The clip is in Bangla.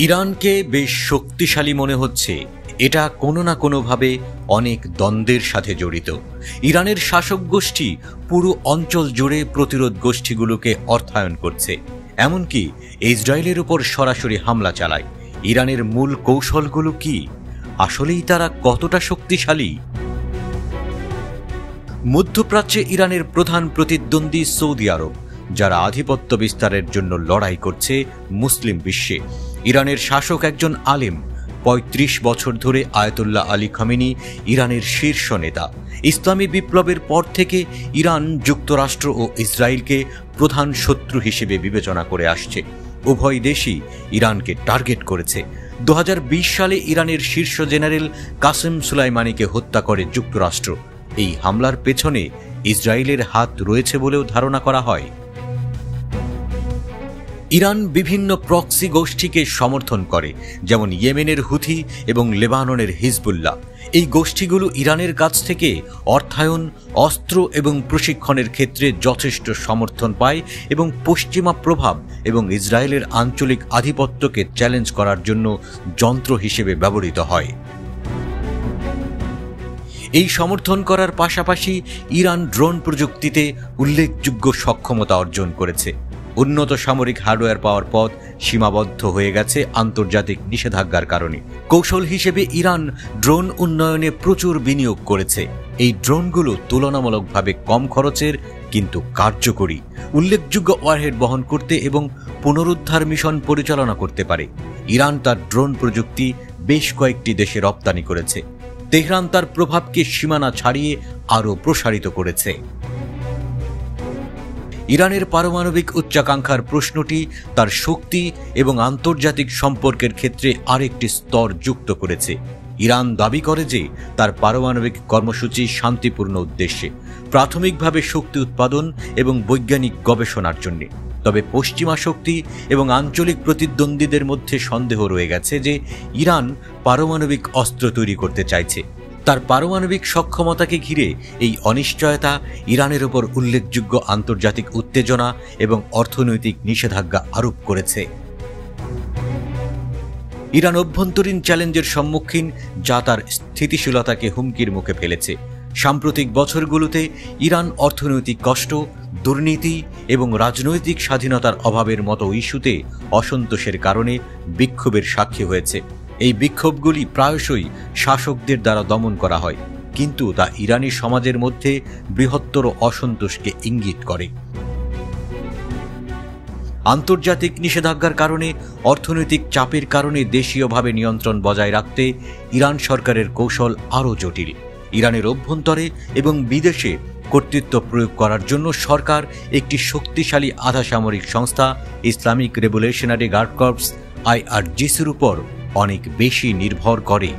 ইরানকে বেশ শক্তিশালী মনে হচ্ছে। এটা কোনো না কোনোভাবে অনেক দ্বন্দ্বের সাথে জড়িত। ইরানের শাসক গোষ্ঠী পুরো অঞ্চল জুড়ে প্রতিরোধ গোষ্ঠীগুলোকে অর্থায়ন করছে, এমনকি ইসরায়েলের উপর সরাসরি হামলা চালায়। ইরানের মূল কৌশলগুলো কি? আসলেই তারা কতটা শক্তিশালী? মধ্যপ্রাচ্যে ইরানের প্রধান প্রতিদ্বন্দ্বী সৌদি আরব, যারা আধিপত্য বিস্তারের জন্য লড়াই করছে মুসলিম বিশ্বে। ইরানের শাসক একজন আলেম, ৩৫ বছর ধরে আয়াতুল্লাহ আলী খামেনি ইরানের শীর্ষ নেতা। ইসলামী বিপ্লবের পর থেকে ইরান যুক্তরাষ্ট্র ও ইসরায়েলকে প্রধান শত্রু হিসেবে বিবেচনা করে আসছে। উভয় দেশই ইরানকে টার্গেট করেছে। ২০২০ সালে ইরানের শীর্ষ জেনারেল কাসেম সুলাইমানিকে হত্যা করে যুক্তরাষ্ট্র। এই হামলার পেছনে ইসরায়েলের হাত রয়েছে বলেও ধারণা করা হয়। ইরান বিভিন্ন প্রক্সি গোষ্ঠীকে সমর্থন করে, যেমন ইয়েমেনের হুথি এবং লেবাননের হিজবুল্লাহ। এই গোষ্ঠীগুলো ইরানের কাছ থেকে অর্থায়ন, অস্ত্র এবং প্রশিক্ষণের ক্ষেত্রে যথেষ্ট সমর্থন পায় এবং পশ্চিমা প্রভাব এবং ইসরায়েলের আঞ্চলিক আধিপত্যকে চ্যালেঞ্জ করার জন্য যন্ত্র হিসেবে ব্যবহৃত হয়। এই সমর্থন করার পাশাপাশি ইরান ড্রোন প্রযুক্তিতে উল্লেখযোগ্য সক্ষমতা অর্জন করেছে। উন্নত সামরিক হার্ডওয়্যার পাওয়ার পথ সীমাবদ্ধ হয়ে গেছে আন্তর্জাতিক নিষেধাজ্ঞার কারণে। কৌশল হিসেবে ইরান ড্রোন উন্নয়নে প্রচুর বিনিয়োগ করেছে। এই ড্রোনগুলো তুলনামূলকভাবে কম খরচের কিন্তু কার্যকরী, উল্লেখযোগ্য ওয়ারহেড বহন করতে এবং পুনরুদ্ধার মিশন পরিচালনা করতে পারে। ইরান তার ড্রোন প্রযুক্তি বেশ কয়েকটি দেশে রপ্তানি করেছে। তেহরান তার প্রভাবকে সীমানা ছাড়িয়ে আরও প্রসারিত করেছে। ইরানের পারমাণবিক উচ্চাকাঙ্ক্ষার প্রশ্নটি তার শক্তি এবং আন্তর্জাতিক সম্পর্কের ক্ষেত্রে আরেকটি স্তর যুক্ত করেছে। ইরান দাবি করে যে তার পারমাণবিক কর্মসূচি শান্তিপূর্ণ উদ্দেশ্যে, প্রাথমিকভাবে শক্তি উৎপাদন এবং বৈজ্ঞানিক গবেষণার জন্য। তবে পশ্চিমা শক্তি এবং আঞ্চলিক প্রতিদ্বন্দ্বীদের মধ্যে সন্দেহ রয়ে গেছে যে ইরান পারমাণবিক অস্ত্র তৈরি করতে চাইছে। তার পারমাণবিক সক্ষমতাকে ঘিরে এই অনিশ্চয়তা ইরানের উপর উল্লেখযোগ্য আন্তর্জাতিক উত্তেজনা এবং অর্থনৈতিক নিষেধাজ্ঞা আরোপ করেছে। ইরান অভ্যন্তরীণ চ্যালেঞ্জের সম্মুখীন, যা তার স্থিতিশীলতাকে হুমকির মুখে ফেলেছে। সাম্প্রতিক বছরগুলোতে ইরান অর্থনৈতিক কষ্ট, দুর্নীতি এবং রাজনৈতিক স্বাধীনতার অভাবের মতো ইস্যুতে অসন্তোষের কারণে বিক্ষোভের সাক্ষী হয়েছে। এই বিক্ষোভগুলি প্রায়শই শাসকদের দ্বারা দমন করা হয়, কিন্তু তা ইরানি সমাজের মধ্যে বৃহত্তর অসন্তোষকে ইঙ্গিত করে। আন্তর্জাতিক নিষেধাজ্ঞার কারণে, অর্থনৈতিক চাপের কারণে দেশীয়ভাবে নিয়ন্ত্রণ বজায় রাখতে ইরান সরকারের কৌশল আরও জটিল। ইরানের অভ্যন্তরে এবং বিদেশে কর্তৃত্ব প্রয়োগ করার জন্য সরকার একটি শক্তিশালী আধাসামরিক সংস্থা ইসলামিক রেভলিউশনারি গার্ড কর্পস IRGCর উপর অনেক বেশি নির্ভর করে।